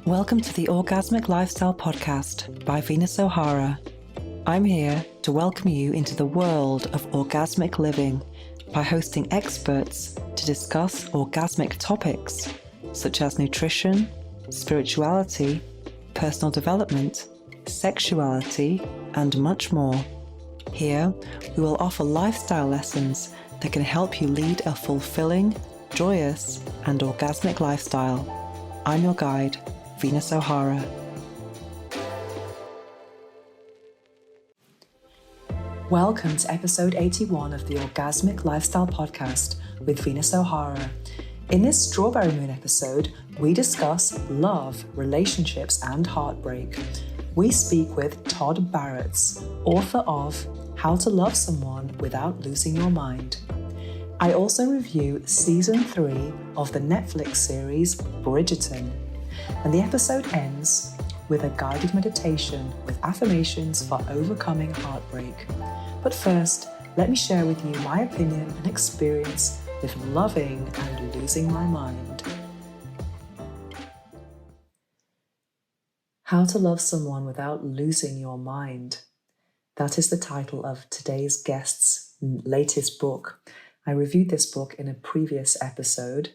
Welcome to the Orgasmic Lifestyle Podcast by Venus O'Hara. I'm here to welcome you into the world of orgasmic living by hosting experts to discuss orgasmic topics such as nutrition, spirituality, personal development, sexuality, and much more. Here, we will offer lifestyle lessons that can help you lead a fulfilling, joyous, and orgasmic lifestyle. I'm your guide, Venus O'Hara. Welcome to episode 81 of the Orgasmic Lifestyle Podcast with Venus O'Hara. In this Strawberry Moon episode, we discuss love, relationships, and heartbreak. We speak with Todd Baratz, author of How to Love Someone Without Losing Your Mind. I also review Season 3 of the Netflix series Bridgerton. And the episode ends with a guided meditation with affirmations for overcoming heartbreak. But first, let me share with you my opinion and experience with loving and losing my mind. How to Love Someone Without Losing Your Mind. That is the title of today's guest's latest book. I reviewed this book in a previous episode,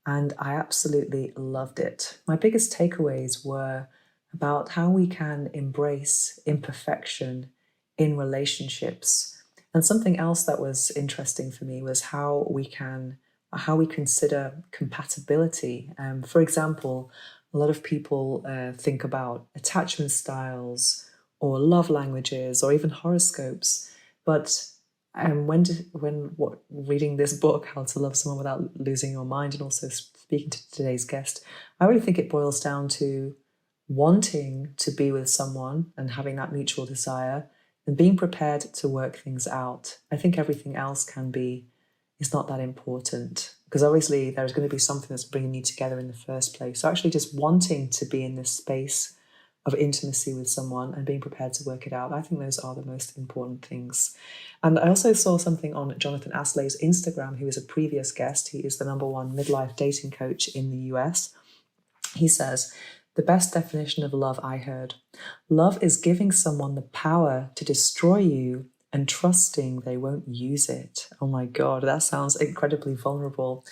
and I absolutely loved it. My biggest takeaways were about how we can embrace imperfection in relationships. And something else that was interesting for me was how we consider compatibility. For example, a lot of people think about attachment styles or love languages or even horoscopes, but reading this book, How to Love Someone Without Losing Your Mind, and also speaking to today's guest, I really think it boils down to wanting to be with someone and having that mutual desire and being prepared to work things out. I think everything else is not that important, because obviously there's going to be something that's bringing you together in the first place. So actually just wanting to be in this space of intimacy with someone and being prepared to work it out, I think those are the most important things. And I also saw something on Jonathan Asley's Instagram, who is a previous guest. He is the #1 midlife dating coach in the US. He says, "The best definition of love I heard. Love is giving someone the power to destroy you and trusting they won't use it." Oh my God, that sounds incredibly vulnerable.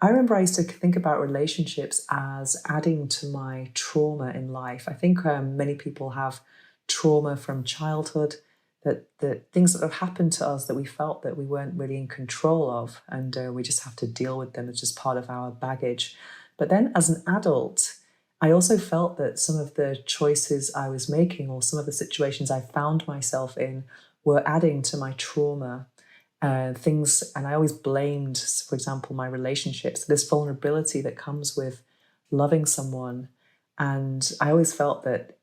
I remember I used to think about relationships as adding to my trauma in life. I think many people have trauma from childhood, that things that have happened to us that we felt that we weren't really in control of, and we just have to deal with them as just part of our baggage. But then as an adult, I also felt that some of the choices I was making or some of the situations I found myself in were adding to my trauma. And I always blamed, for example, my relationships, this vulnerability that comes with loving someone. And I always felt that,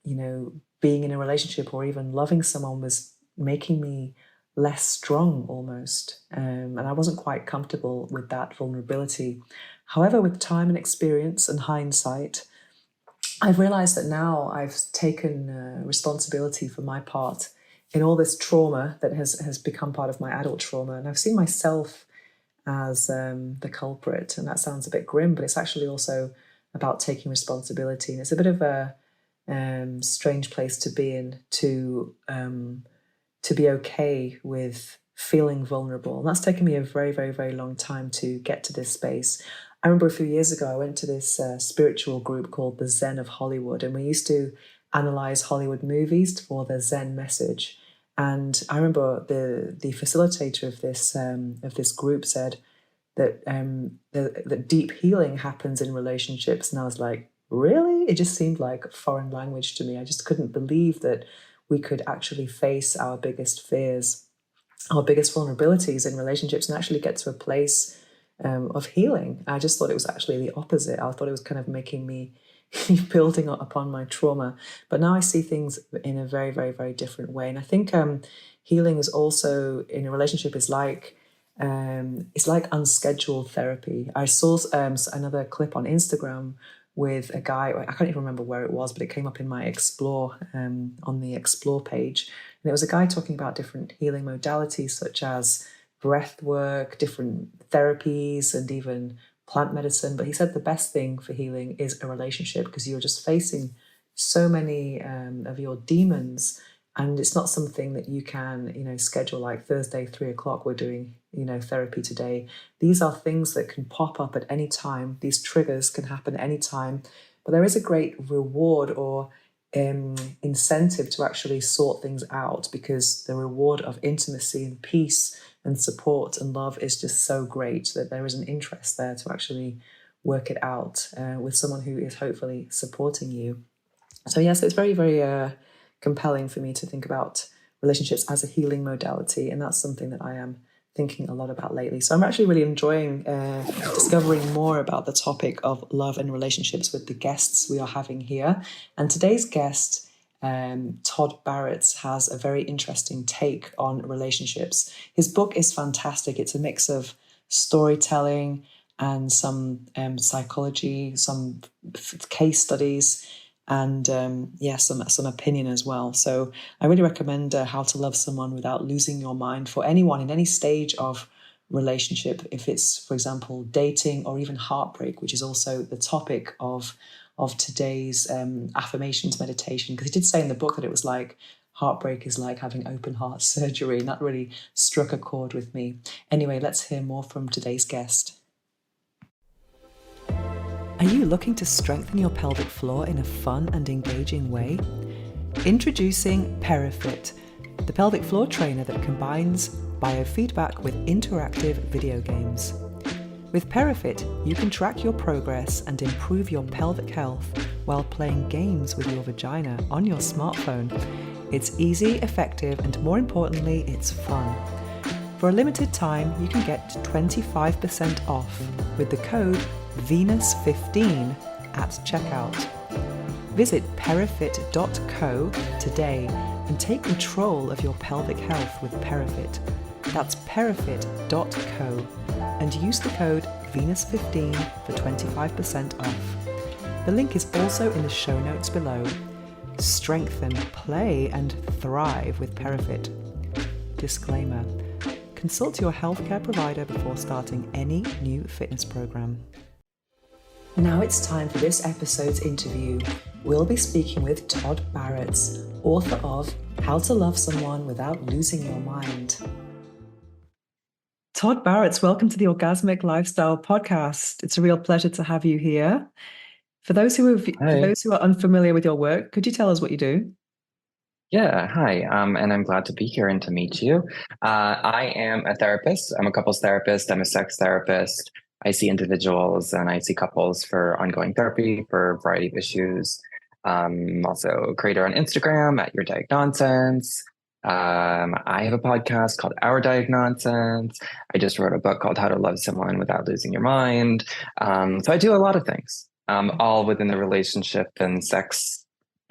being in a relationship or even loving someone was making me less strong almost. And I wasn't quite comfortable with that vulnerability. However, with time and experience and hindsight, I've realized that now I've taken responsibility for my part in all this trauma that has become part of my adult trauma. And I've seen myself as the culprit. And that sounds a bit grim, but it's actually also about taking responsibility. And it's a bit of a strange place to be in, to be okay with feeling vulnerable. And that's taken me a very, very, very long time to get to this space. I remember a few years ago, I went to this spiritual group called the Zen of Hollywood, and we used to analyze Hollywood movies for the Zen message. And I remember the facilitator of this group said that deep healing happens in relationships. And I was like, really? It just seemed like foreign language to me. I just couldn't believe that we could actually face our biggest fears, our biggest vulnerabilities in relationships, and actually get to a place of healing. I just thought it was actually the opposite. I thought it was kind of making me building upon my trauma. But now I see things in a very, very, very different way. And I think healing is also, in a relationship, is like unscheduled therapy. I saw another clip on Instagram with a guy, I can't even remember where it was, but it came up in my Explore, on the Explore page. And it was a guy talking about different healing modalities, such as breath work, different therapies, and even plant medicine. But he said the best thing for healing is a relationship, because you're just facing so many of your demons. And it's not something that you can, schedule like Thursday, 3 o'clock, we're doing, therapy today. These are things that can pop up at any time. These triggers can happen at any time. But there is a great reward or incentive to actually sort things out, because the reward of intimacy and peace and support and love is just so great that there is an interest there to actually work it out with someone who is hopefully supporting you. So yes, it's very, very compelling for me to think about relationships as a healing modality, and that's something that I am thinking a lot about lately. So I'm actually really enjoying discovering more about the topic of love and relationships with the guests we are having here. And today's guest, Todd Baratz, has a very interesting take on relationships. His book is fantastic. It's a mix of storytelling and some psychology, some case studies, and some opinion as well. So I really recommend How to Love Someone Without Losing Your Mind for anyone in any stage of relationship, if it's, for example, dating or even heartbreak, which is also the topic of today's affirmations meditation. Because he did say in the book that it was like heartbreak is like having open heart surgery, and that really struck a chord with me. Anyway, let's hear more from today's guest. Are you looking to strengthen your pelvic floor in a fun and engaging way? Introducing PeriFit, the pelvic floor trainer that combines biofeedback with interactive video games. With PeriFit, you can track your progress and improve your pelvic health while playing games with your vagina on your smartphone. It's easy, effective, and more importantly, it's fun. For a limited time, you can get 25% off with the code Venus15 at checkout. Visit perifit.co today and take control of your pelvic health with PeriFit. That's perifit.co and use the code Venus15 for 25% off. The link is also in the show notes below. Strengthen, play, and thrive with PeriFit. Disclaimer: consult your healthcare provider before starting any new fitness program. Now it's time for this episode's interview. We'll be speaking with Todd Baratz, author of How to Love Someone Without Losing Your Mind. Todd Baratz, welcome to the Orgasmic Lifestyle Podcast. It's a real pleasure to have you here. For those who are unfamiliar with your work, could you tell us what you do? Yeah, hi, and I'm glad to be here and to meet you. I am a therapist. I'm a couples therapist. I'm a sex therapist. I see individuals and I see couples for ongoing therapy for a variety of issues. Also a creator on Instagram at Your Diagnonsense. I have a podcast called Our Diagnonsense. I just wrote a book called How to Love Someone Without Losing Your Mind. So I do a lot of things, all within the relationship and sex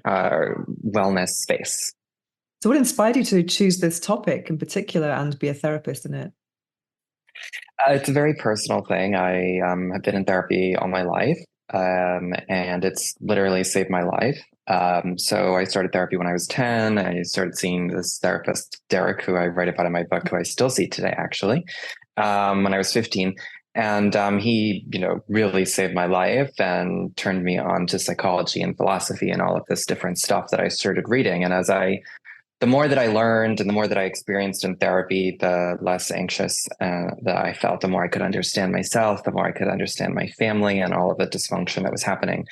wellness space. So what inspired you to choose this topic in particular and be a therapist in it? It's a very personal thing. I have been in therapy all my life, and it's literally saved my life. So I started therapy when I was 10. I started seeing this therapist, Derek, who I write about in my book, who I still see today, actually, when I was 15. And he, really saved my life and turned me on to psychology and philosophy and all of this different stuff that I started reading. And the more that I learned and the more that I experienced in therapy, the less anxious that I felt, the more I could understand myself, the more I could understand my family and all of the dysfunction that was happening.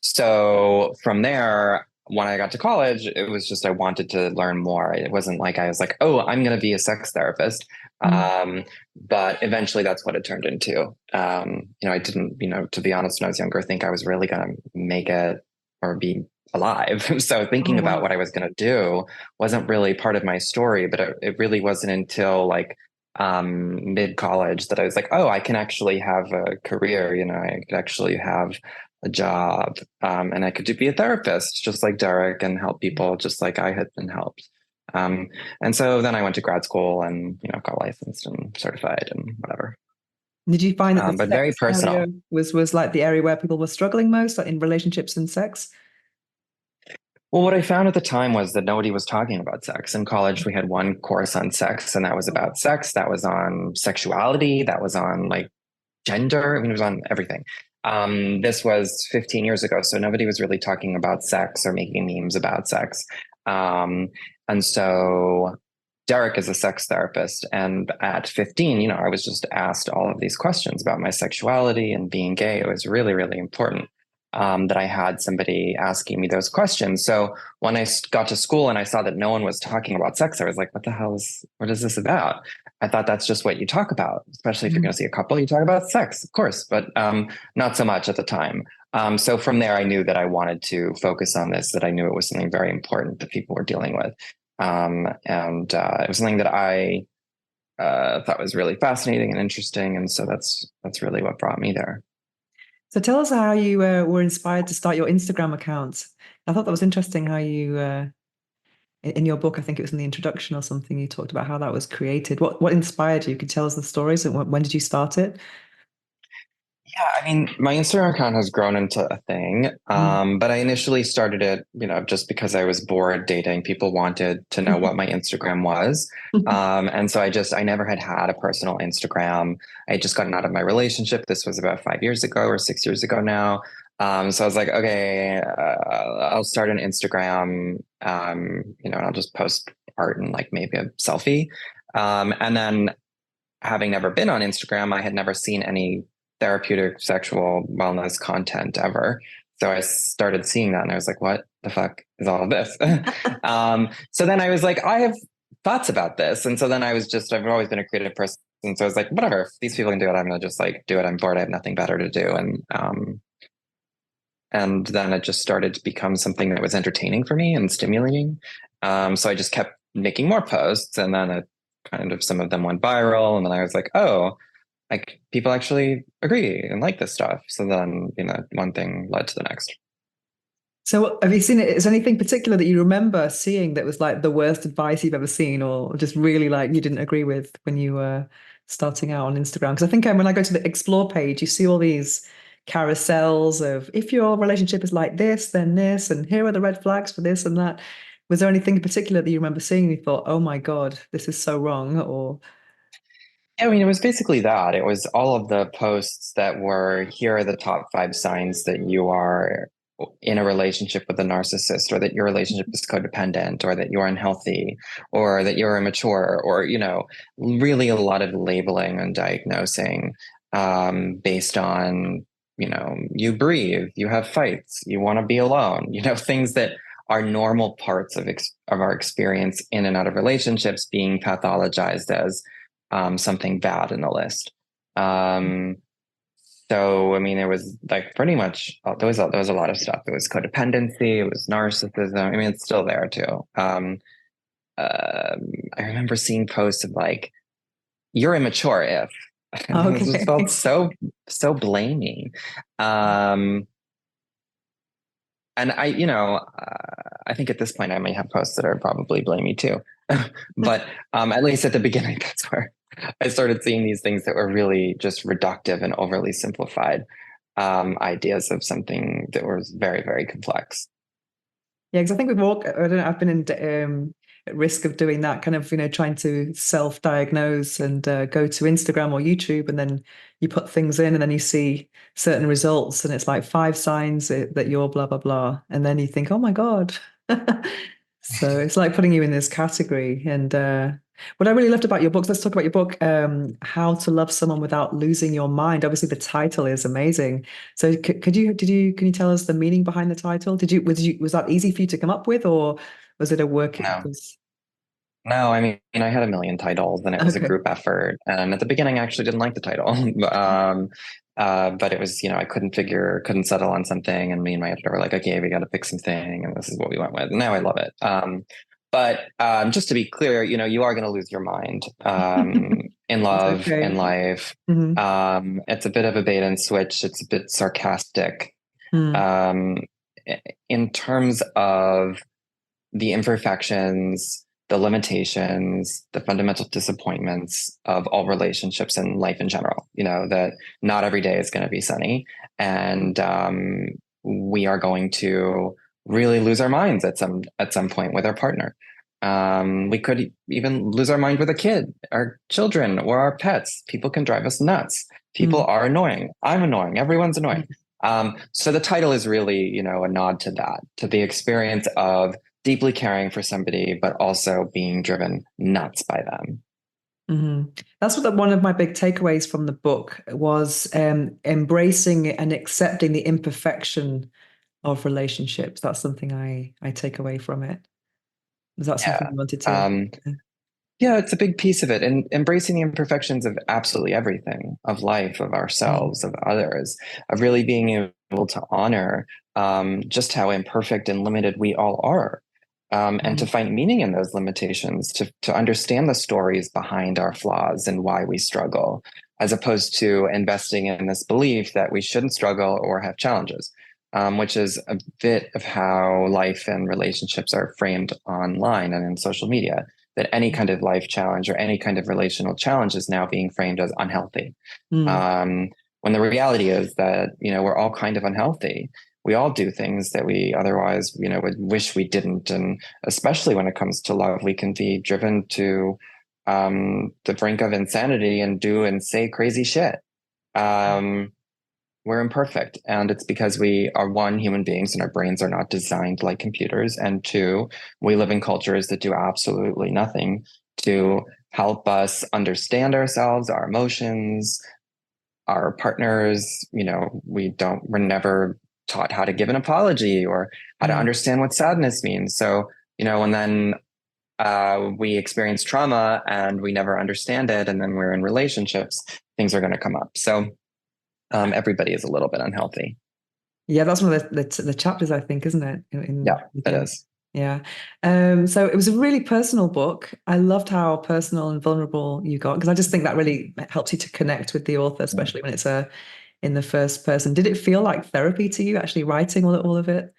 So from there, when I got to college, it was just I wanted to learn more. It wasn't like I was like, oh, I'm going to be a sex therapist. But eventually that's what it turned into. I didn't, to be honest, when I was younger, think I was really going to make it or be alive. So thinking about what I was going to do wasn't really part of my story, but it really wasn't until like mid-college that I was like, oh, I can actually have a career, I could actually have a job, and I could be a therapist just like Derek and help people just like I had been helped. And so then I went to grad school and, got licensed and certified and whatever. Did you find that but very personal was like the area where people were struggling most, like in relationships and sex? Well, what I found at the time was that nobody was talking about sex. In college, we had one course on sex, and that was about sex. That was on sexuality. That was on like gender. I mean, it was on everything. This was 15 years ago, so nobody was really talking about sex or making memes about sex. Um, and so Derek is a sex therapist, and at 15, I was just asked all of these questions about my sexuality and being gay. It was really, really important that I had somebody asking me those questions. So when I got to school and I saw that no one was talking about sex, I was like, what is this about? I thought that's just what you talk about, especially if you're going to see a couple, you talk about sex, of course, but not so much at the time. So from there, I knew that I wanted to focus on this, that I knew it was something very important that people were dealing with. And it was something that I thought was really fascinating and interesting. And so that's really what brought me there. So tell us how you were inspired to start your Instagram account. I thought that was interesting how you, in your book, I think it was in the introduction or something, you talked about how that was created. What inspired you? Could you tell us the stories and when did you start it? Yeah, I mean, my Instagram account has grown into a thing, Mm. but I initially started it, just because I was bored dating. People wanted to know what my Instagram was. And so I never had a personal Instagram. I had just gotten out of my relationship. This was about 5 years ago or 6 years ago now. So I was like, okay, I'll start an Instagram, and I'll just post art and like maybe a selfie. And then having never been on Instagram, I had never seen any therapeutic sexual wellness content ever. So I started seeing that and I was like, what the fuck is all of this? So then I was like, I have thoughts about this. And so then I've always been a creative person. So I was like, whatever, if these people can do it, I'm going to just like do it. I'm bored. I have nothing better to do. And then it just started to become something that was entertaining for me and stimulating. So I just kept making more posts, and then it kind of some of them went viral, and then I was like, oh, like people actually agree and like this stuff. So then, one thing led to the next. So have you seen it? Is there anything particular that you remember seeing that was like the worst advice you've ever seen or just really like you didn't agree with when you were starting out on Instagram? Because I think when I go to the explore page, you see all these carousels of if your relationship is like this, and here are the red flags for this and that. Was there anything in particular that you remember seeing and you thought, oh my God, this is so wrong? Or I mean, it was basically that. It was all of the posts that were, here are the top 5 signs that you are in a relationship with a narcissist, or that your relationship is codependent, or that you're unhealthy, or that you're immature, or, really a lot of labeling and diagnosing based on, you breathe, you have fights, you want to be alone, things that are normal parts of our experience in and out of relationships being pathologized as something bad in the list. So, I mean, it was like pretty much, there was a lot of stuff. It was codependency, it was narcissism. I mean, it's still there too. I remember seeing posts of like, you're immature if. This just felt okay. so blaming. Um, and I think at this point I may have posts that are probably blamey too. But at least at the beginning, that's where I started seeing these things that were really just reductive and overly simplified ideas of something that was very, very complex. Yeah, because I think we've all, I don't know, I've been at risk of doing that kind of, trying to self-diagnose and go to Instagram or YouTube and then you put things in and then you see certain results and it's like 5 signs that you're blah, blah, blah. And then you think, oh my God. So it's like putting you in this category. And what I really loved about your books, let's talk about your book, How to Love Someone Without Losing Your Mind. Obviously, the title is amazing. So can you tell us the meaning behind the title? Was that easy for you to come up with, or was it a work? No, no, I mean, I had a million titles and it was a Okay. group effort. And at the beginning, I actually didn't like the title. But it was, I couldn't settle on something. And me and my editor were like, okay, we got to pick something. And this is what we went with. And now I love it. But just to be clear, you are going to lose your mind in It's love, in okay. life. Hmm. It's a bit of a bait and switch. It's a bit sarcastic. Mm. Um, in terms of the imperfections, the limitations, the fundamental disappointments of all relationships and life in general. That not every day is going to be sunny, and we are going to really lose our minds at some point with our partner. We could even lose our mind with a kid, our children, or our pets. People can drive us nuts. People Mm. are annoying. I'm annoying. Everyone's annoying. So the title is really, a nod to that, to the experience of deeply caring for somebody, but also being driven nuts by them. Hmm. That's what one of my big takeaways from the book was, embracing and accepting the imperfection of relationships. That's something I take away from it. Was that something Yeah. you wanted to? Um, yeah, it's a big piece of it. And embracing the imperfections of absolutely everything, of life, of Mm. ourselves, of others, of really being able to honor just how imperfect and limited we all are. And to Mm. find meaning in those limitations, to understand the stories behind our flaws and why we struggle, as opposed to investing in this belief that we shouldn't struggle or have challenges, which is a bit of how life and relationships are framed online and in social media. That any kind of life challenge or any kind of relational challenge is now being framed as unhealthy. Mm. When the reality is that, we're all kind of unhealthy. We all do things that we otherwise, would wish we didn't. And especially when it comes to love, we can be driven to the brink of insanity and do and say crazy shit. Um, we're imperfect. And it's because we are, one, human beings and our brains are not designed like computers. And two, we live in cultures that do absolutely nothing to help us understand ourselves, our emotions, our partners. We're never taught how to give an apology or how to Mm. understand what sadness means. So, and then we experience trauma and we never understand it. And then we're in relationships, things are going to come up. So everybody is a little bit unhealthy. Yeah, that's one of the chapters, I think, isn't it? Yeah, it Within. is. Yeah. So it was a really personal book. I loved how personal and vulnerable you got, because I just think that really helps you to connect with the author, especially when it's in the first person. Did it feel like therapy to you actually writing all of it?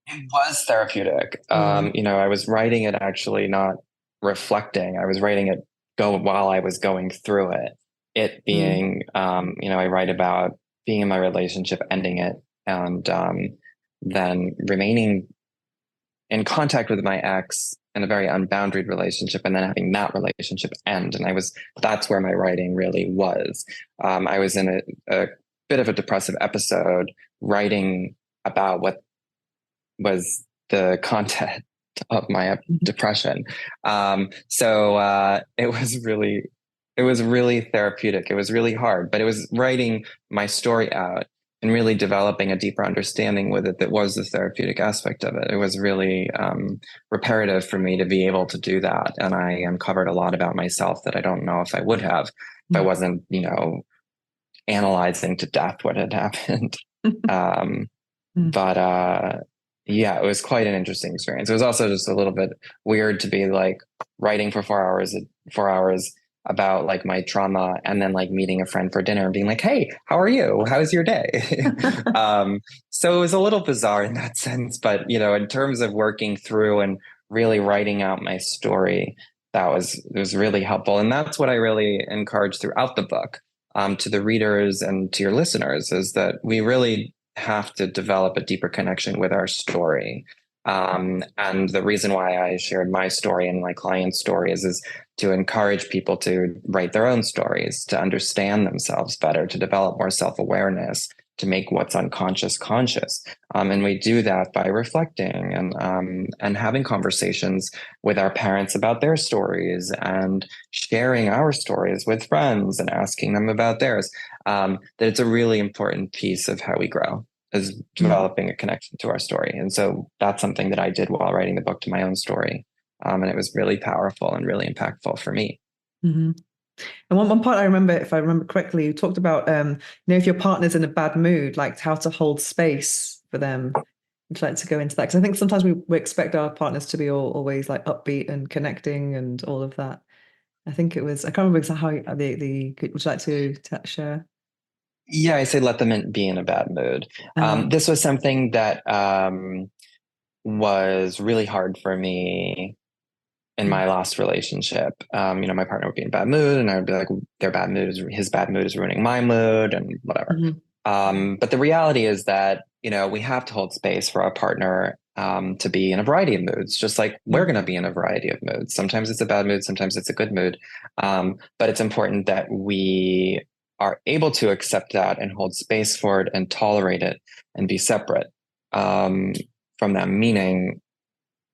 It was therapeutic. Mm. I was writing it actually not reflecting. I was writing it go while I was going through it. It Mm. being, I write about being in my relationship, ending it, and then remaining in contact with my ex in a very unboundaried relationship, and then having that relationship end. And that's where my writing really was. I was in a bit of a depressive episode, writing about what was the content of my depression. So it was really therapeutic. It was really hard, but it was writing my story out and really developing a deeper understanding with it that was the therapeutic aspect of it. It was really reparative for me to be able to do that. And I uncovered a lot about myself that I don't know if I would have if I Mm. wasn't, analyzing to death what had happened. Um, Mm. but yeah, it was quite an interesting experience. It was also just a little bit weird to be like writing for 4 hours about like my trauma and then like meeting a friend for dinner and being like, hey, how are you? How's your day? um, so it was a little bizarre in that sense, but in terms of working through and really writing out my story, it was really helpful. And that's what I really encourage throughout the book, to the readers and to your listeners, is that we really have to develop a deeper connection with our story. And the reason why I shared my story and my client's stories is to encourage people to write their own stories, to understand themselves better, to develop more self-awareness, to make what's unconscious conscious. And we do that by reflecting and having conversations with our parents about their stories and sharing our stories with friends and asking them about theirs. That it's a really important piece of how we grow, is Mm. developing a connection to our story. And so that's something that I did while writing the book, to my own story. And it was really powerful and really impactful for me. Hmm. And one part I remember, if I remember correctly, you talked about, if your partner's in a bad mood, like how to hold space for them. Would you like to go into that? Because I think sometimes we expect our partners to be always like upbeat and connecting and all of that. I think it was, I can't remember exactly how would you like to share? Yeah, I say let them be in a bad mood. Uh, This was something that was really hard for me in mm. my last relationship. My partner would be in a bad mood, and I would be like, his bad mood is ruining my mood, and whatever. Mhm. But the reality is that we have to hold space for our partner to be in a variety of moods, just like we're going to be in a variety of moods. Sometimes it's a bad mood, sometimes it's a good mood. But it's important that we are able to accept that and hold space for it and tolerate it and be separate from them, meaning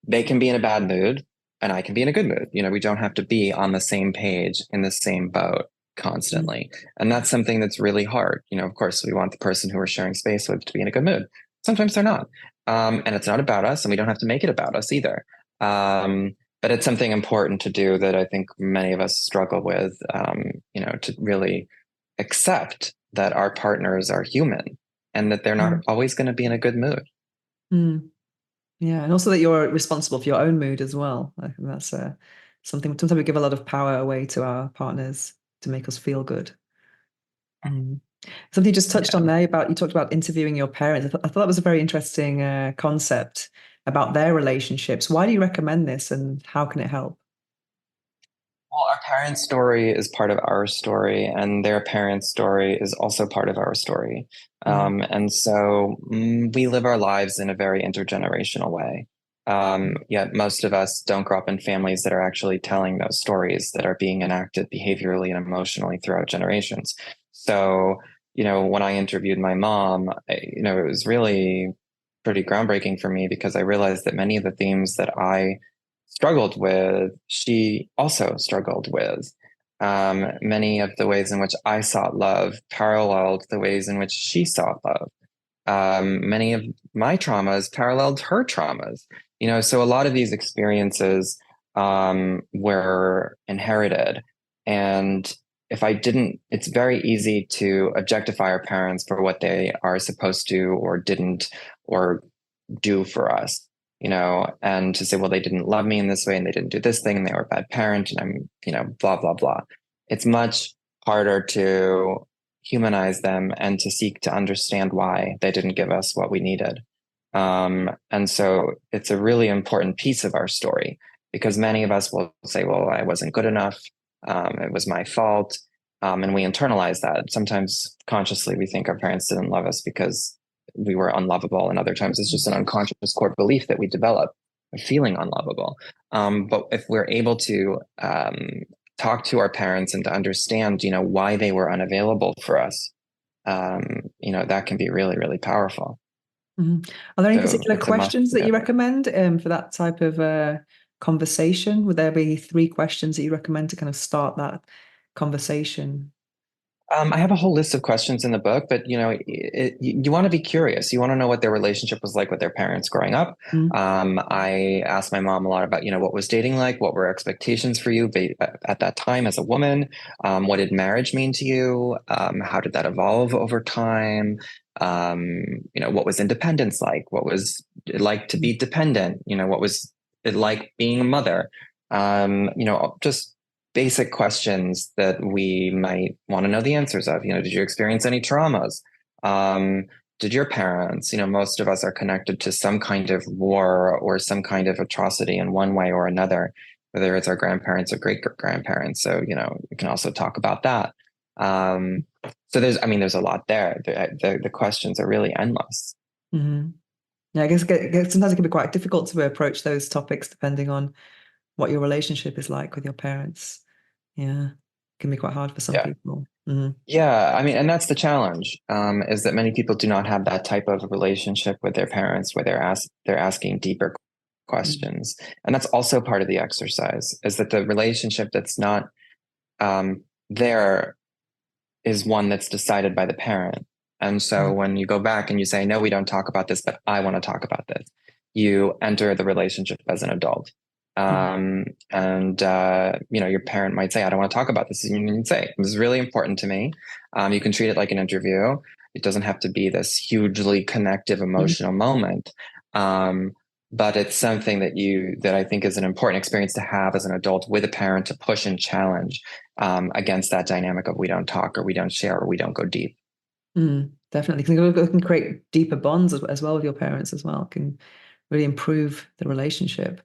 they can be in a bad mood and I can be in a good mood. We don't have to be on the same page in the same boat constantly. And that's something that's really hard. Of course, we want the person who we're sharing space with to be in a good mood. Sometimes they're not. And it's not about us, and we don't have to make it about us either. But it's something important to do that I think many of us struggle with, to really accept that our partners are human and that they're not always going to be in a good mood. Mm. Yeah, and also that you're responsible for your own mood as well. I think that's something. Sometimes we give a lot of power away to our partners to make us feel good. Something you just touched on there about, you talked about interviewing your parents. I thought that was a very interesting concept about their relationships. Why do you recommend this, and how can it help? Well, our parents' story is part of our story, and their parents' story is also part of our story. And so we live our lives in a very intergenerational way. Yet most of us don't grow up in families that are actually telling those stories that are being enacted behaviorally and emotionally throughout generations. So, when I interviewed my mom, it was really pretty groundbreaking for me because I realized that many of the themes that I struggled with, she also struggled with. Many of the ways in which I sought love paralleled the ways in which she sought love. Many of my traumas paralleled her traumas. So a lot of these experiences were inherited. And if I didn't, it's very easy to objectify our parents for what they are supposed to or didn't or do for us, and to say, well, they didn't love me in this way and they didn't do this thing and they were a bad parent and I'm, blah, blah, blah. It's much harder to humanize them and to seek to understand why they didn't give us what we needed. And so it's a really important piece of our story because many of us will say, well, I wasn't good enough. It was my fault. And we internalize that. Sometimes consciously we think our parents didn't love us because we were unlovable. And other times it's just an unconscious core belief that we develop of feeling unlovable. But if we're able to talk to our parents and to understand, why they were unavailable for us, that can be really, really powerful. Are there any particular questions that you recommend for that type of conversation? Would there be 3 questions that you recommend to kind of start that conversation? I have a whole list of questions in the book, but you want to be curious. You want to know what their relationship was like with their parents growing up. I asked my mom a lot about, what was dating like? What were expectations for you at that time as a woman? What did marriage mean to you? How did that evolve over time? What was independence like? What was it like to be dependent? What was it like being a mother? Just basic questions that we might want to know the answers of. Did you experience any traumas? Did your parents, most of us are connected to some kind of war or some kind of atrocity in one way or another, whether it's our grandparents or great grandparents. So, we can also talk about that. So there's a lot there. The questions are really endless. Mm-hmm. Yeah, I guess sometimes it can be quite difficult to approach those topics depending on what your relationship is like with your parents. Yeah, it can be quite hard for some people. Mm-hmm. Yeah, and that's the challenge, is that many people do not have that type of relationship with their parents where they're asking deeper questions. And that's also part of the exercise, is that the relationship that's not there is one that's decided by the parent. And so when you go back and you say, no, we don't talk about this, but I want to talk about this, you enter the relationship as an adult. And your parent might say, I don't want to talk about this. And you can say, this is really important to me. You can treat it like an interview. It doesn't have to be this hugely connective, emotional moment. But it's something that I think is an important experience to have as an adult with a parent, to push and challenge against that dynamic of we don't talk or we don't share or we don't go deep. Definitely. It can create deeper bonds as well with your parents as well. It can really improve the relationship.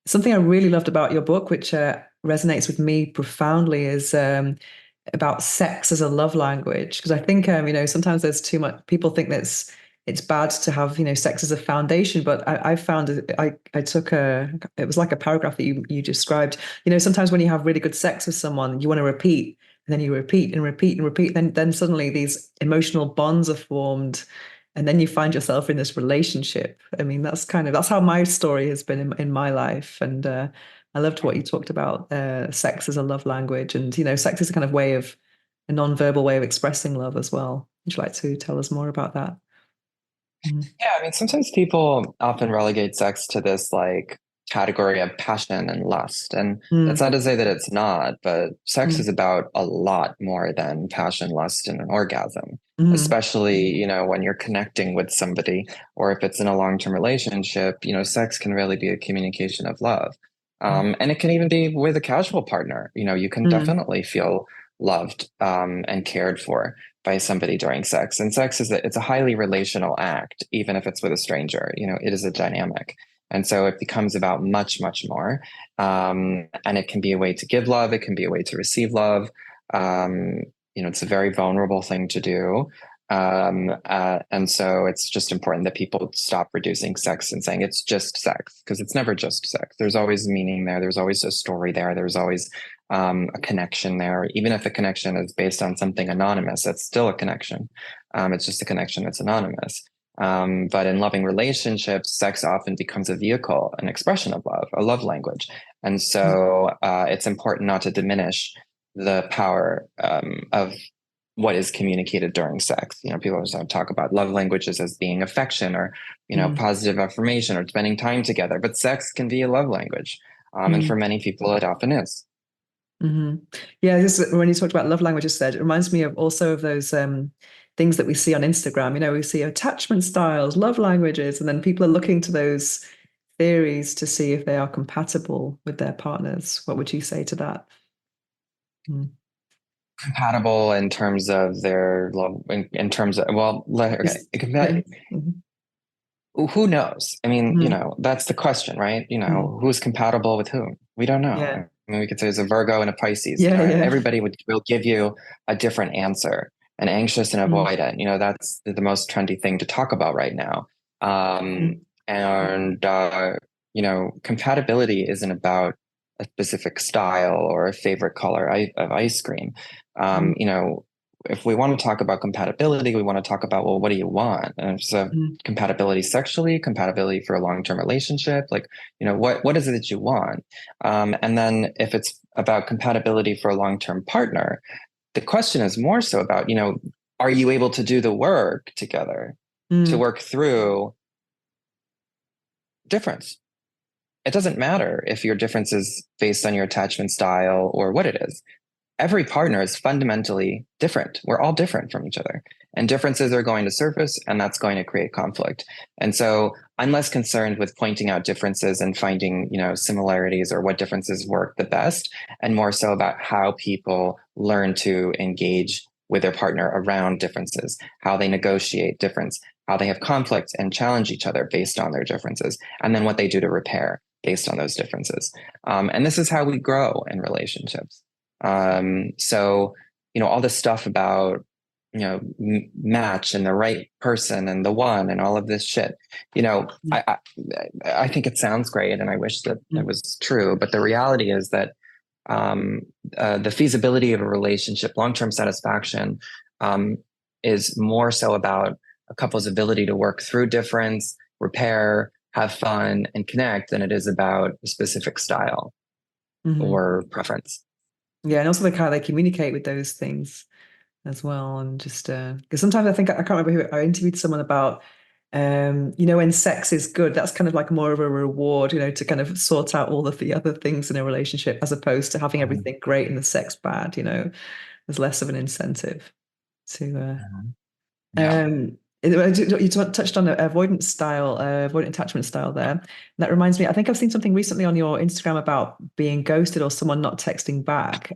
Something I really loved about your book, which resonates with me profoundly, is about sex as a love language. Because I think, sometimes there's too much, people think that's it's bad to have, sex as a foundation. But I found I took it was like a paragraph that you described. Sometimes when you have really good sex with someone, you want to repeat, and then you repeat and repeat and repeat. Then suddenly these emotional bonds are formed, and then you find yourself in this relationship. I mean, that's how my story has been in my life. And I loved what you talked about, sex as a love language, and sex is a kind of a non-verbal way of expressing love as well. Would you like to tell us more about that? Mm. Yeah, I mean, sometimes people often relegate sex to this like category of passion and lust. And that's Mm. not to say that it's not, but sex is Mm. about a lot more than passion, lust, and an orgasm, Mm. especially, when you're connecting with somebody or if it's in a long-term relationship, sex can really be a communication of love. And it can even be with a casual partner. You can Mm. definitely feel loved and cared for by somebody during sex. And sex it's a highly relational act, even if it's with a stranger. It is a dynamic. And so it becomes about much, much more. And it can be a way to give love. It can be a way to receive love. It's a very vulnerable thing to do. And so it's just important that people stop reducing sex and saying it's just sex, because it's never just sex. There's always meaning there. There's always a story there. There's always a connection there. Even if the connection is based on something anonymous, it's still a connection. It's just a connection that's anonymous. But in loving relationships, sex often becomes a vehicle, an expression of love, a love language. And so it's important not to diminish the power of what is communicated during sex. People always talk about love languages as being affection or, Mm. positive affirmation or spending time together. But sex can be a love language. And for Mm. many people, it often is. Hmm. Yeah, when you talked about love languages, said it reminds me of also of those things that we see on Instagram. We see attachment styles, love languages, and then people are looking to those theories to see if they are compatible with their partners. What would you say to that? Mm. Compatible in terms of their love, in terms of, well, okay, Just, yeah. Mhm. who knows? I mean, Mhm. that's the question, right? Mm. Who's compatible with whom? We don't know. Yeah, I mean, we could say there's a Virgo and a Pisces, yeah, and yeah. everybody will give you a different answer. An anxious and Mm. avoidant, that's the most trendy thing to talk about right now. Mm. And compatibility isn't about a specific style or a favorite color of ice cream. Mm. If we want to talk about compatibility, we want to talk about, well, what do you want? And so Mm. compatibility sexually, compatibility for a long-term relationship, like, what is it that you want? And then if it's about compatibility for a long-term partner, the question is more so about, are you able to do the work together to Mm. work through difference? It doesn't matter if your difference is based on your attachment style or what it is. Every partner is fundamentally different. We're all different from each other. And differences are going to surface, and that's going to create conflict. And so I'm less concerned with pointing out differences and finding, similarities or what differences work the best, and more so about how people learn to engage with their partner around differences, how they negotiate difference, how they have conflict and challenge each other based on their differences, and then what they do to repair based on those differences. And this is how we grow in relationships. So, all this stuff about, match and the right person and the one and all of this shit, Mm. I think it sounds great and I wish that it Mm. was true. But the reality is that um, the feasibility of a relationship, long-term satisfaction, um, is more so about a couple's ability to work through difference, repair, have fun, and connect than it is about a specific style Mhm. or preference. Yeah, and also like how they communicate with those things as well. And just because sometimes I think I can't remember who I interviewed someone about when sex is good, that's kind of like more of a reward, to kind of sort out all of the other things in a relationship as opposed to having Mhm. everything great and the sex bad, there's less of an incentive to Mhm. Yeah. um you touched on the avoidant attachment style there. And that reminds me, I think I've seen something recently on your Instagram about being ghosted or someone not texting back.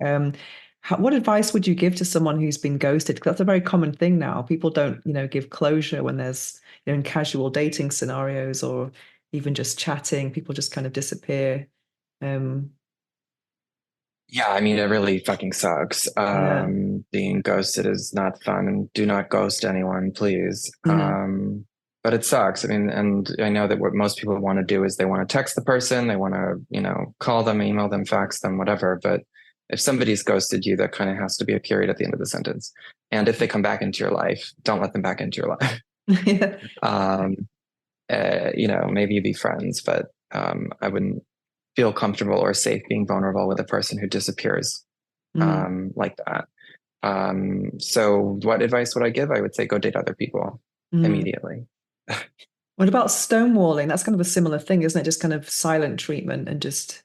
What advice would you give to someone who's been ghosted? Because that's a very common thing now. People don't, give closure when there's, in casual dating scenarios or even just chatting, people just kind of disappear. Um, Yeah, I mean, it really fucking sucks. yeah. Being ghosted is not fun. Do not ghost anyone, please. Mhm. but it sucks. I mean, and I know that what most people want to do is they want to text the person, they want to, call them, email them, fax them, whatever. But if somebody's ghosted you, that kind of has to be a period at the end of the sentence. And if they come back into your life, don't let them back into your life. Yeah. Um, maybe be friends, but I wouldn't feel comfortable or safe being vulnerable with a person who disappears Mm, like that. So what advice would I give? I would say go date other people mm. immediately. What about stonewalling? That's kind of a similar thing, isn't it? Just kind of silent treatment and just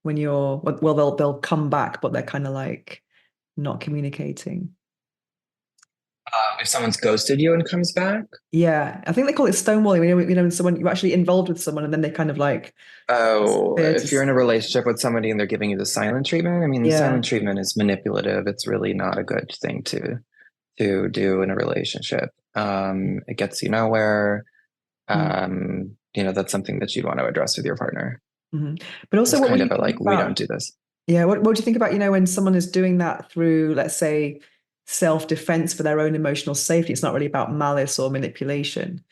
when you're well, they'll come back, but they're kind of like not communicating. If someone's ghosted you and comes back, Yeah, I think they call it stonewalling. When someone you're actually involved with someone and then they kind of like oh, disappear to if you're in a relationship with somebody and they're giving you the silent treatment, I mean, the yeah. silent treatment is manipulative. It's really not a good thing to do in a relationship. It gets you nowhere. Mm, That's something that you'd want to address with your partner. mhm. But also, It's what kind do you of a think like, we don't about? do this. Yeah, what do you think about, when someone is doing that through, let's say, self-defense for their own emotional safety? It's not really about malice or manipulation.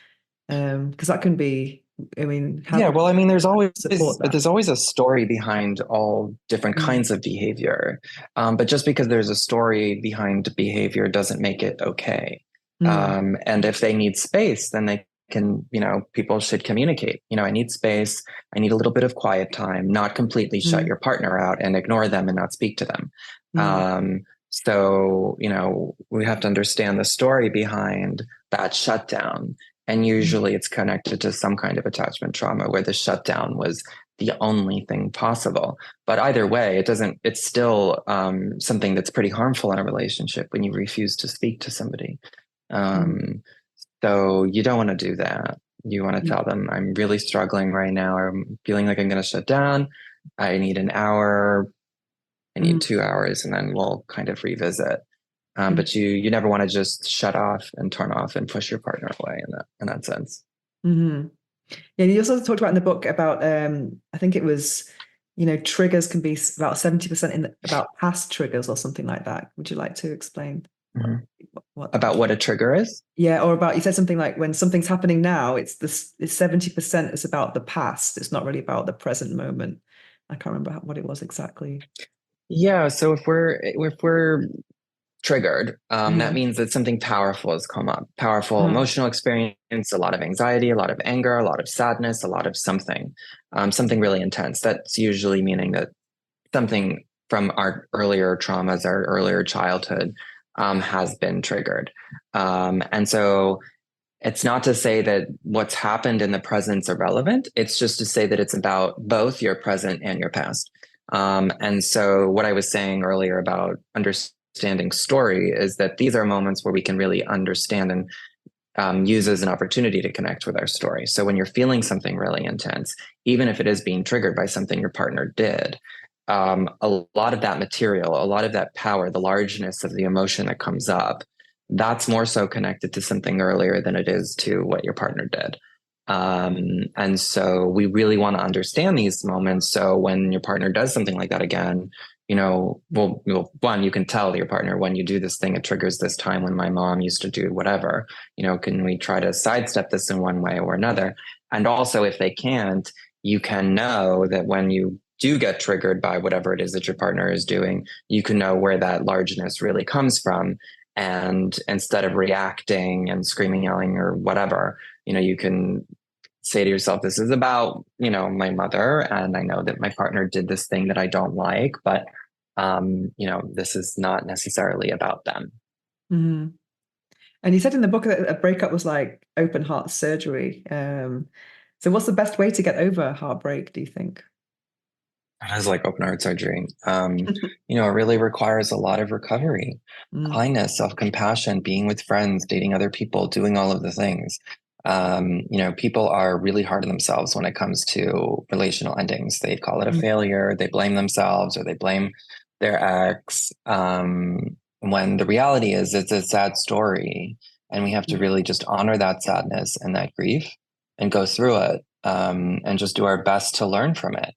Because that can be, I mean, how Yeah, can well, I mean, support that? there's always a story behind all different Mm, kinds of behavior. But just because there's a story behind behavior doesn't make it okay. mm, And if they need space, then they can, people should communicate. I need space. I need a little bit of quiet time, not completely shut mm, your partner out and ignore them and not speak to them. mm, So, we have to understand the story behind that shutdown, and mm, usually it's connected to some kind of attachment trauma where the shutdown was the only thing possible. But either way, it's still something that's pretty harmful in a relationship when you refuse to speak to somebody. mm, Um, so you don't want to do that. You want to mm, tell them, I'm really struggling right now. I'm feeling like I'm going to shut down. I need an hour. I need mm, 2 hours, and then we'll kind of revisit. mm, But you never want to just shut off and turn off and push your partner away in that sense. mm. Yeah, you also talked about in the book about I think it was, triggers can be about 70% about past triggers or something like that. Would you like to explain Mhm. what that? About what a trigger is? Yeah, or about you said something like when something's happening now, it's 70% is about the past. It's not really about the present moment. I can't remember what it was exactly. Yeah, so if we're triggered, that Mm, means that something powerful has come up. Powerful mm, emotional experience, a lot of anxiety, a lot of anger, a lot of sadness, a lot of something really intense. That's usually meaning that something from our earlier traumas, our earlier childhood, has been triggered. And so it's not to say that what's happened in the present's irrelevant. It's just to say that it's about both your present and your past. And so, what I was saying earlier about understanding story is that these are moments where we can really understand and use as an opportunity to connect with our story. So, when you're feeling something really intense, even if it is being triggered by something your partner did, a lot of that material, a lot of that power, the largeness of the emotion that comes up, that's more so connected to something earlier than it is to what your partner did. And so we really want to understand these moments. So when your partner does something like that again, one, you can tell your partner when you do this thing, it triggers this time when my mom used to do whatever. Can we try to sidestep this in one way or another? And also, if they can't, you can know that when you do get triggered by whatever it is that your partner is doing, you can know where that largeness really comes from. And instead of reacting and screaming, yelling, or whatever, you can say to yourself, this is about, my mother. And I know that my partner did this thing that I don't like, but, this is not necessarily about them. mm. And you said in the book that a breakup was like open heart surgery. So what's the best way to get over heartbreak, do you think? It is like open heart surgery. It really requires a lot of recovery, Mm, kindness, self-compassion, being with friends, dating other people, doing all of the things. People are really hard on themselves when it comes to relational endings. They call it a mm, failure, they blame themselves or they blame their ex. When the reality is it's a sad story, and we have to mm, really just honor that sadness and that grief and go through it, and just do our best to learn from it.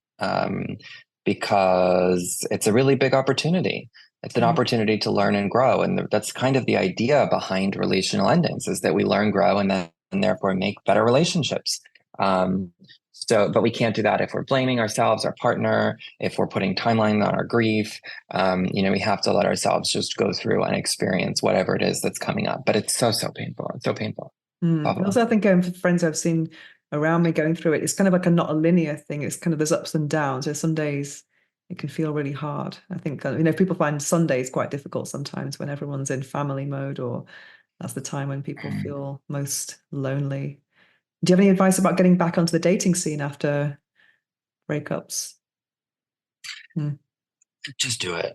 Because it's a really big opportunity. It's an mm, opportunity to learn and grow. And that's kind of the idea behind relational endings, is that we learn, grow, and then and therefore make better relationships. But we can't do that if we're blaming ourselves, our partner, if we're putting timeline on our grief. We have to let ourselves just go through and experience whatever it is that's coming up. But it's so painful. It's so painful. Also, I think for friends I've seen around me going through it, it's kind of like a not a linear thing. It's kind of there's ups and downs. So some days it can feel really hard. I think people find Sundays quite difficult sometimes when everyone's in family mode, or that's the time when people feel most lonely. Do you have any advice about getting back onto the dating scene after breakups? Just do it.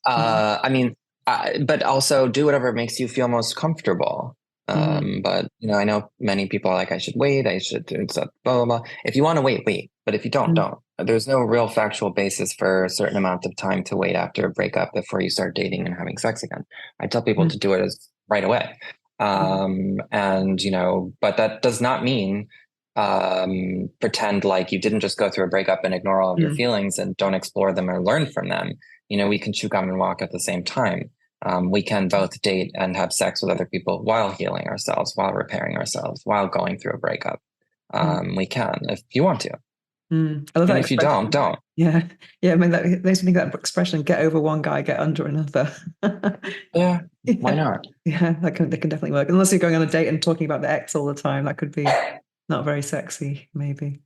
But also do whatever makes you feel most comfortable. But I know many people are like, I should wait, I should do stuff, blah, blah, blah. If you want to wait, wait. But if you don't, don't. There's no real factual basis for a certain amount of time to wait after a breakup before you start dating and having sex again. I tell people to do it right away. But that does not mean pretend like you didn't just go through a breakup and ignore all of your feelings and don't explore them or learn from them. We can chew gum and walk at the same time. We can both date and have sex with other people while healing ourselves, while repairing ourselves, while going through a breakup. We can, if you want to. I love that and if you don't. Yeah. I mean, that makes me think that expression, get over one guy, get under another. Yeah. Why not? Yeah, that can definitely work. Unless you're going on a date and talking about the ex all the time, that could be not very sexy, maybe.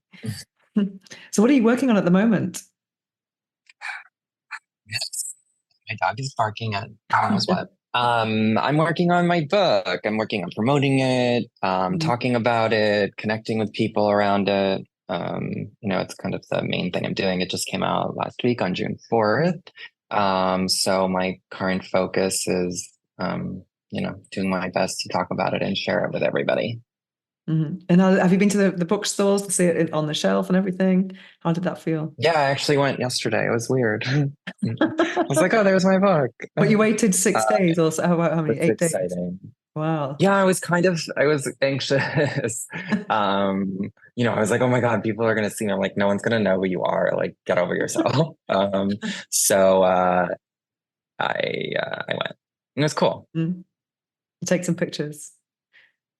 So what are you working on at the moment? Yes. My dog is barking at God knows what. I'm working on my book. I'm working on promoting it, talking about it, connecting with people around it. It's kind of the main thing I'm doing. It just came out last week on June 4th. So my current focus is, doing my best to talk about it and share it with everybody. And have you been to the bookstores to see it on the shelf and everything? How did that feel? Yeah, I actually went yesterday. It was weird. I was like, oh, there's my book. But you waited 6 days or so, how many? It's 8 days? exciting. Wow. Yeah, I was anxious. I was like, oh my God, people are going to see me. I'm like, no one's going to know who you are. Like, get over yourself. So I went. It was cool. You take some pictures.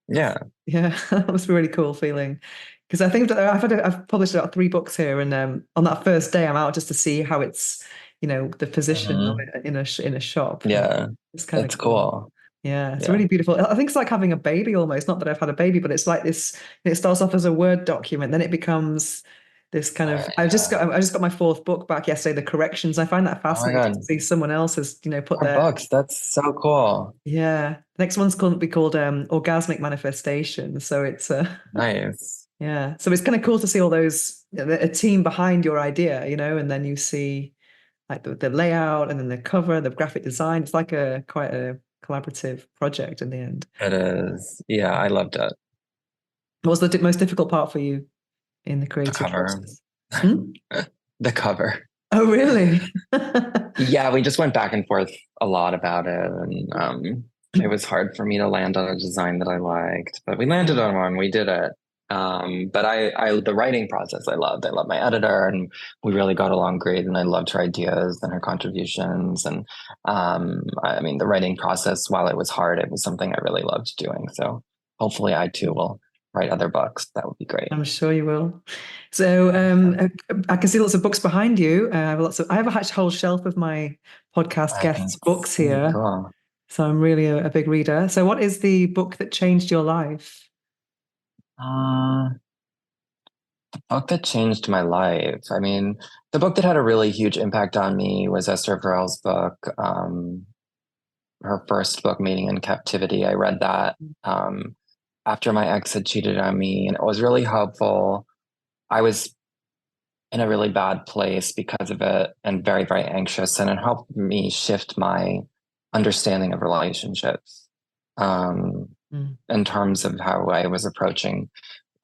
Yeah. Yeah, that must be a really cool feeling. Because I think that I've published about 3 books here, and on that first day, I'm out just to see how it's, the position of it in a shop. Yeah, it's kind of cool. Yeah, it's really beautiful. I think it's like having a baby almost. Not that I've had a baby, but it's like this. It starts off as a Word document, then it becomes this kind of. I just got my 4th book back yesterday. The corrections. I find that fascinating to see someone else has put their books. That's so cool. Yeah, the next one's going to be called Orgasmic Manifestation. So it's nice. Yeah, so it's kind of cool to see all those a team behind your idea, and then you see like the layout and then the cover, the graphic design. It's like quite a collaborative project in the end. It is. Yeah, I loved it. What was the most difficult part for you in the creative process? The cover. Oh, really? Yeah, we just went back and forth a lot about it, and it was hard for me to land on a design that I liked, but we landed on one. We did it. But the writing process I loved. I loved my editor, and we really got along great. And I loved her ideas and her contributions. And the writing process, while it was hard, it was something I really loved doing. So hopefully, I too will write other books. That would be great. I'm sure you will. So I can see lots of books behind you. I have a whole shelf of my podcast guests' books here. Cool. So I'm really a big reader. So what is the book that changed your life? The book that changed my life. I mean, the book that had a really huge impact on me was Esther Perel's book, her first book, Mating in Captivity. I read that after my ex had cheated on me, and it was really helpful. I was in a really bad place because of it and very, very anxious, and it helped me shift my understanding of relationships in terms of how I was approaching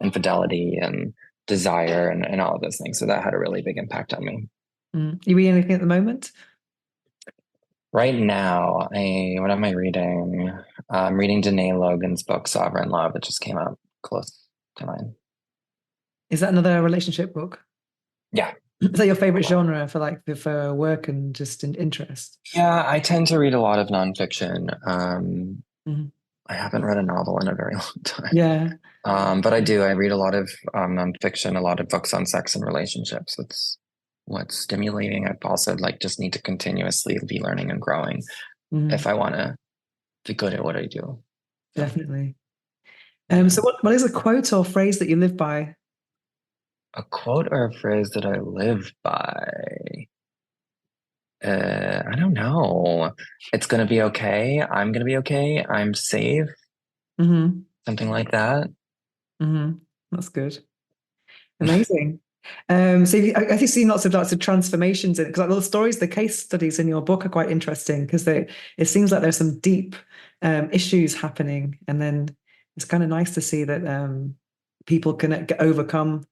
infidelity and desire and all of those things. So that had a really big impact on me. You reading anything at the moment? Right now, what am I reading? I'm reading Danae Logan's book, Sovereign Love. It just came out close to mine. Is that another relationship book? Yeah. Is that your favorite genre for work and just interest? Yeah, I tend to read a lot of nonfiction. I haven't read a novel in a very long time. Yeah. But I do. I read a lot of nonfiction, a lot of books on sex and relationships. It's what's stimulating. I also like just need to continuously be learning and growing if Mm, I want to be good at what I do. So definitely. yeah. So what is a quote or phrase that you live by? A quote or a phrase that I live by. I don't know. It's gonna be okay. I'm gonna be okay. I'm safe. Hmm. Something like that. Hmm. That's good. Amazing. So I you've seen lots of transformations in it because like the stories, the case studies in your book are quite interesting because they it seems like there's some deep issues happening, and then it's kind of nice to see that people can overcome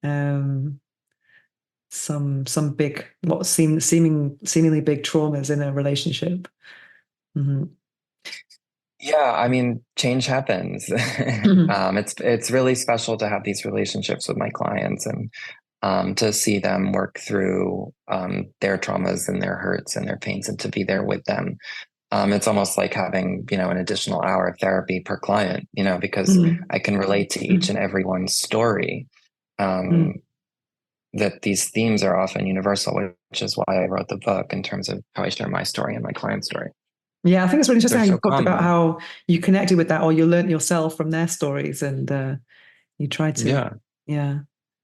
um, some big what seemingly big traumas in a relationship. Hmm. Yeah, I mean, change happens. It's really special to have these relationships with my clients and to see them work through their traumas and their hurts and their pains and to be there with them. It's almost like having, an additional hour of therapy per client, because I can relate to each and every one's story. Um, that these themes are often universal, which is why I wrote the book in terms of how I share my story and my client's story. Yeah, I think it's really interesting They're how you so talked about common. how you connected with that or you learned yourself from their stories and you tried to, Yeah. yeah.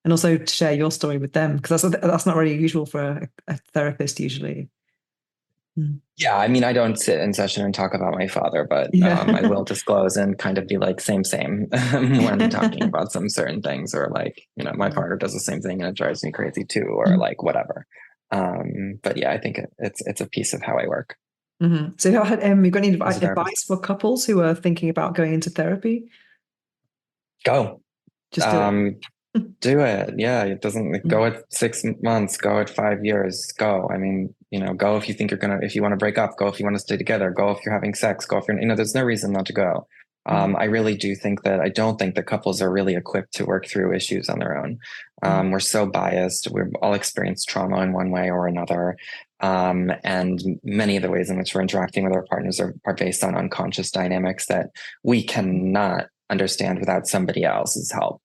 And also to share your story with them because that's not really usual for a therapist usually. Mm. Yeah, I mean, I don't sit in session and talk about my father, but I Yeah. will disclose and kind of be like, same, when talking about some certain things, or like, my partner does the same thing and it drives me crazy too, or like whatever. But yeah, I think it's a piece of how I work Mm-hmm. So you got any as a therapist. advice for couples who are thinking about going into therapy? Go. Just do it. Um, do it. Yeah, it doesn't like, go at 6 months, go at 5 years, go. I mean, go if you think if you want to break up, go if you want to stay together, go if you're having sex, go if you're, there's no reason not to go. Mm-hmm. I really do think that I don't think that couples are really equipped to work through issues on their own. We're so biased. We've all experienced trauma in one way or another. And many of the ways in which we're interacting with our partners are based on unconscious dynamics that we cannot understand without somebody else's help.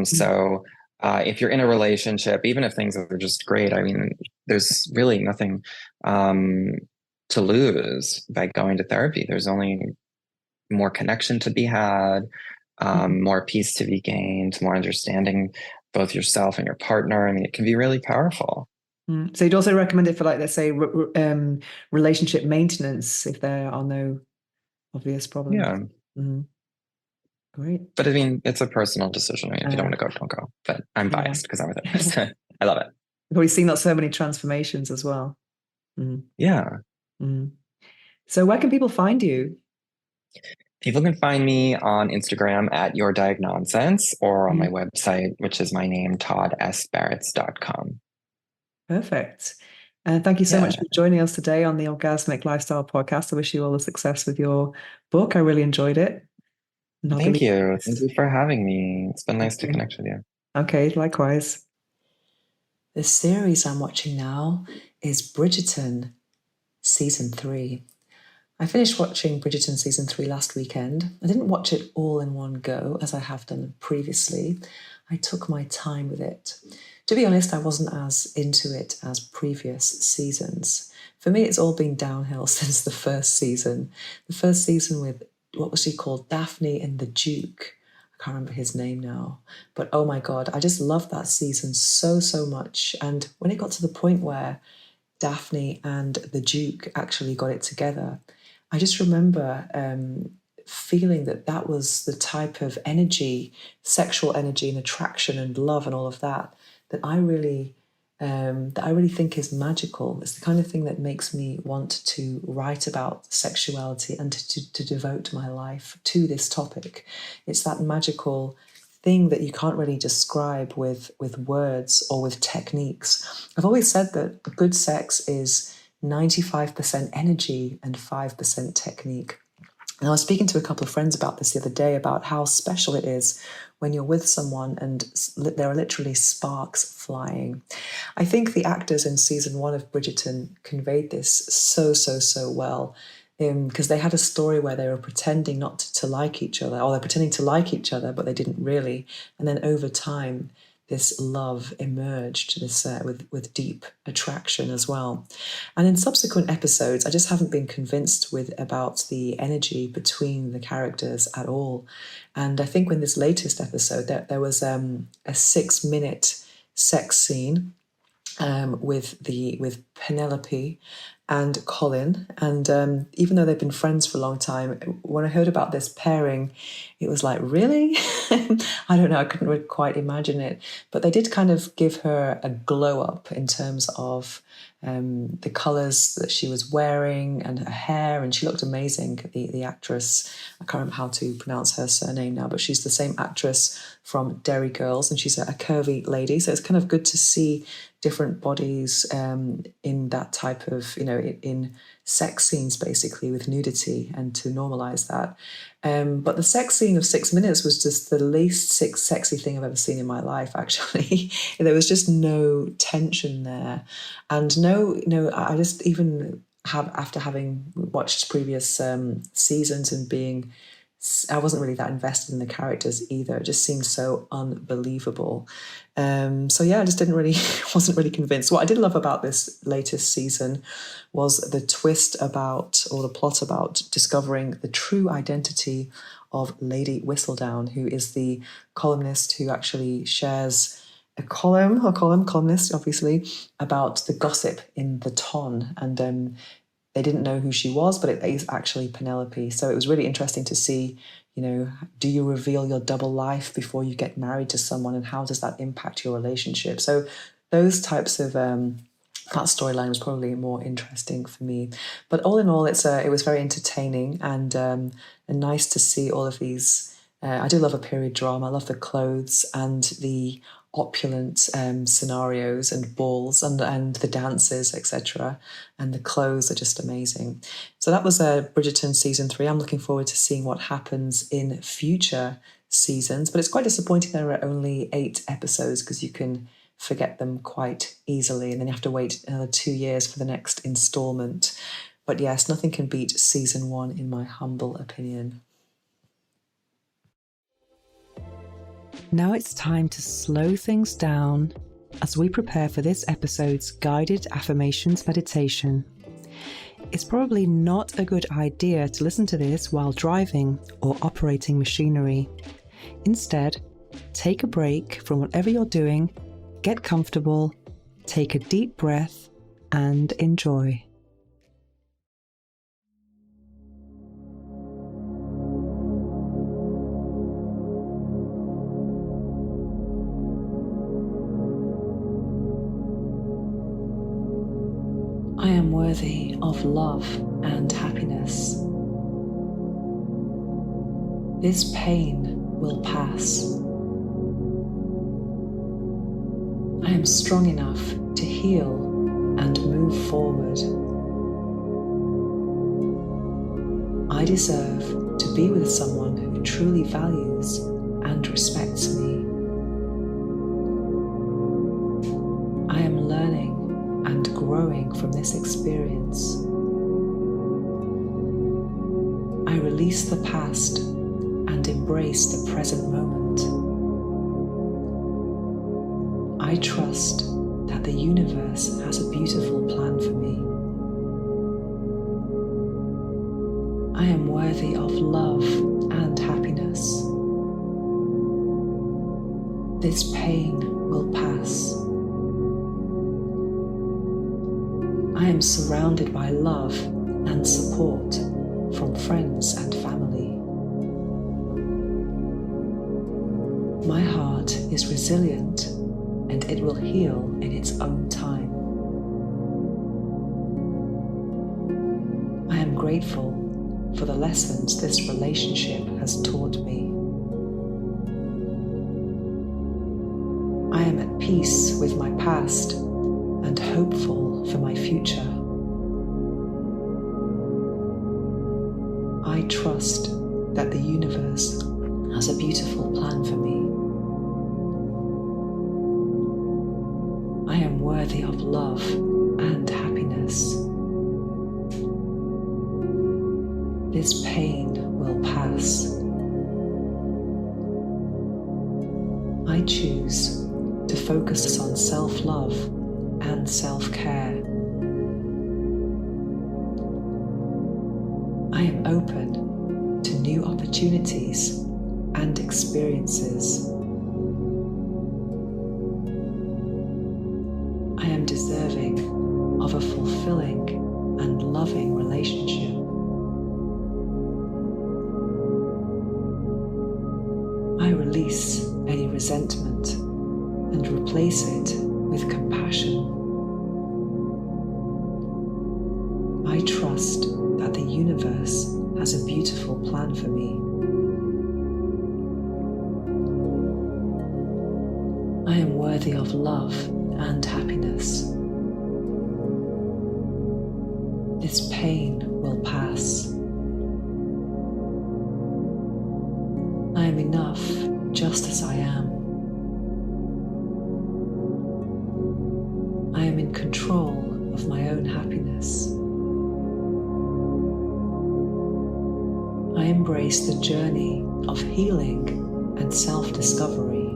So if you're in a relationship, even if things are just great, I mean, there's really nothing um, to lose by going to therapy. There's only more connection to be had, more peace to be gained, more understanding both yourself and your partner. I mean, it can be really powerful. So you'd also recommend it for like, let's say, relationship maintenance if there are no obvious problems. Yeah. Mm. Great. But I mean, it's a personal decision. I mean, if you don't Uh, want to go, don't go. But I'm yeah. biased because I'm a therapist. I love it. We've seen that so many transformations as well. Mm. Yeah. Mm. So where can people find you? People can find me on Instagram at Your Diagnonsense or on my Mm. website, which is my name, toddsbaratz.com. Perfect. And thank you so much Yeah. for joining us today on the Orgasmic Lifestyle Podcast. I wish you all the success with your book. I really enjoyed it. And I'll be Thank leaving you. Thank this. you for having me. It's been nice to Okay. connect with you. Okay, likewise. The series I'm watching now is Bridgerton Season 3. I finished watching Bridgerton Season 3 last weekend. I didn't watch it all in one go, as I have done previously. I took my time with it. To be honest, I wasn't as into it as previous seasons. For me, it's all been downhill since the first season. The first season with, what was she called? Daphne and the Duke. I can't remember his name now. But oh my God, I just loved that season so, so much. And when it got to the point where Daphne and the Duke actually got it together, I just remember feeling that that was the type of energy, sexual energy and attraction and love and all of that that I really think is magical. It's the kind of thing that makes me want to write about sexuality and to devote my life to this topic. It's that magical thing that you can't really describe with words or with techniques. I've always said that good sex is 95% energy and 5% technique. And I was speaking to a couple of friends about this the other day about how special it is when you're with someone and there are literally sparks flying. I think the actors in season 1 of Bridgerton conveyed this so, so, so well. because they had a story where they were pretending not to like each other, or they're pretending to like each other, but they didn't really. And then over time, this love emerged, this with deep attraction as well. And in subsequent episodes, I just haven't been convinced about the energy between the characters at all. And I think in this latest episode, there was a 6-minute sex scene with Penelope and Colin. And even though they've been friends for a long time, when I heard about this pairing, it was like, really? I don't know, I couldn't really quite imagine it. But they did kind of give her a glow up in terms of the colours that she was wearing and her hair, and she looked amazing. The actress, I can't remember how to pronounce her surname now, but she's the same actress from Derry Girls, and she's a curvy lady. So it's kind of good to see different bodies in that type of, in sex scenes, basically, with nudity, and to normalise that. But the sex scene of 6 minutes was just the least sexy thing I've ever seen in my life, actually. There was just no tension there. And I just even have, after having watched previous seasons and I wasn't really that invested in the characters either. It just seemed so unbelievable. So yeah, I just wasn't really convinced. What I did love about this latest season was the twist about, or the plot about, discovering the true identity of Lady Whistledown, who is the columnist who actually shares a columnist, obviously, about the gossip in the Ton. And they didn't know who she was, but it is actually Penelope. So it was really interesting to see, do you reveal your double life before you get married to someone, and how does that impact your relationship? So those types of that storyline was probably more interesting for me. But all in all, it was very entertaining and nice to see all of these. I do love a period drama. I love the clothes and the opulent scenarios and balls and the dances, etc. And the clothes are just amazing. So that was Bridgerton season 3. I'm looking forward to seeing what happens in future seasons. But it's quite disappointing there are only 8 episodes, because you can forget them quite easily, and then you have to wait another 2 years for the next instalment. But yes, nothing can beat season 1 in my humble opinion. Now it's time to slow things down as we prepare for this episode's guided affirmations meditation. It's probably not a good idea to listen to this while driving or operating machinery. Instead, take a break from whatever you're doing, get comfortable, take a deep breath, and enjoy. I am worthy of love and happiness. This pain will pass. I am strong enough to heal and move forward. I deserve to be with someone who truly values and respects me. I am learning and growing from this experience. I release the past and embrace the present moment. I trust that the universe has a beautiful plan for me. I am worthy of love and happiness. This pain will pass. I am surrounded by love and support from friends and family. My heart is resilient and it will heal in its own time. I am grateful for the lessons this relationship has taught me. I am at peace with my past and hopeful for my future. I trust that the universe has a beautiful plan for me. I am worthy of love and happiness. This pain will pass. I choose to focus on self-love and self-care. I am open to new opportunities and experiences. I am deserving of a fulfilling and loving relationship. I release any resentment and replace it with compassion. I trust that the universe has a beautiful plan for me. I am worthy of love and happiness. This pain will pass. I am enough just as I am. I am in control of my own happiness. I embrace the journey of healing and self-discovery.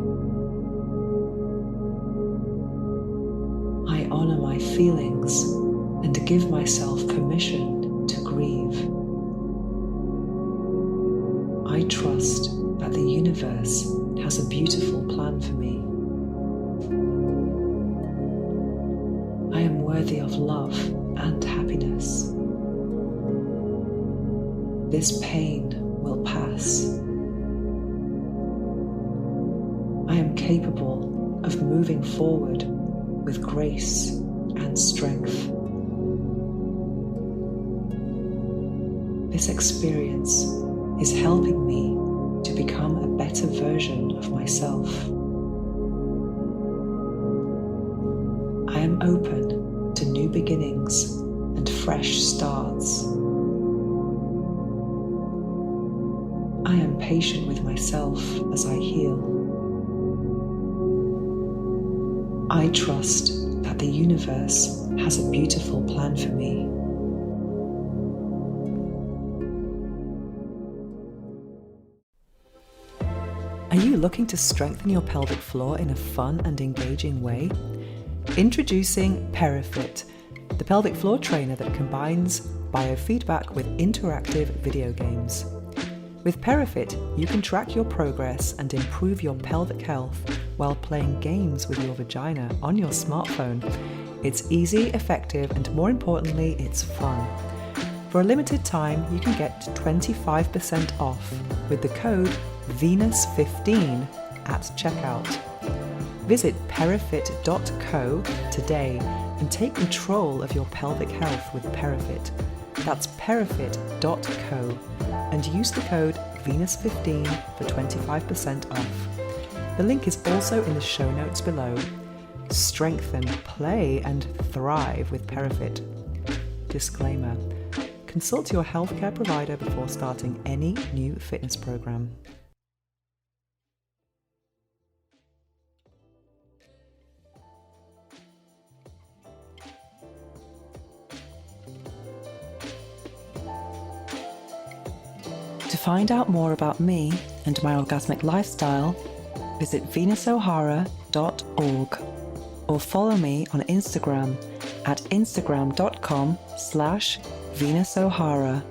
I honor my feelings and give myself permission to grieve. I trust that the universe has a beautiful plan for me. I am worthy of love and happiness. This pain will pass. I am capable of moving forward with grace and strength. This experience is helping me to become a better version of myself. I am open to new beginnings and fresh starts. I am patient with myself as I heal. I trust that the universe has a beautiful plan for me. Are you looking to strengthen your pelvic floor in a fun and engaging way? Introducing PeriFit, the pelvic floor trainer that combines biofeedback with interactive video games. With PeriFit, you can track your progress and improve your pelvic health while playing games with your vagina on your smartphone. It's easy, effective, and more importantly, it's fun. For a limited time, you can get 25% off with the code Venus15 at checkout. Visit perifit.co today and take control of your pelvic health with PeriFit. That's perifit.co and use the code Venus15 for 25% off. The link is also in the show notes below. Strengthen, play, and thrive with PeriFit. Disclaimer: consult your healthcare provider before starting any new fitness program. To find out more about me and my orgasmic lifestyle, visit venusohara.org or follow me on Instagram at instagram.com/venusohara.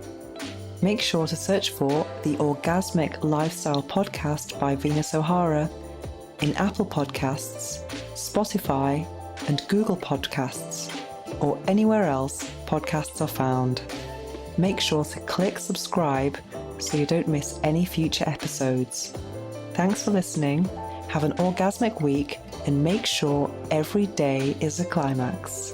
Make sure to search for the Orgasmic Lifestyle Podcast by Venus O'Hara in Apple Podcasts, Spotify, and Google Podcasts, or anywhere else podcasts are found. Make sure to click subscribe so you don't miss any future episodes. Thanks for listening, have an orgasmic week, and make sure every day is a climax.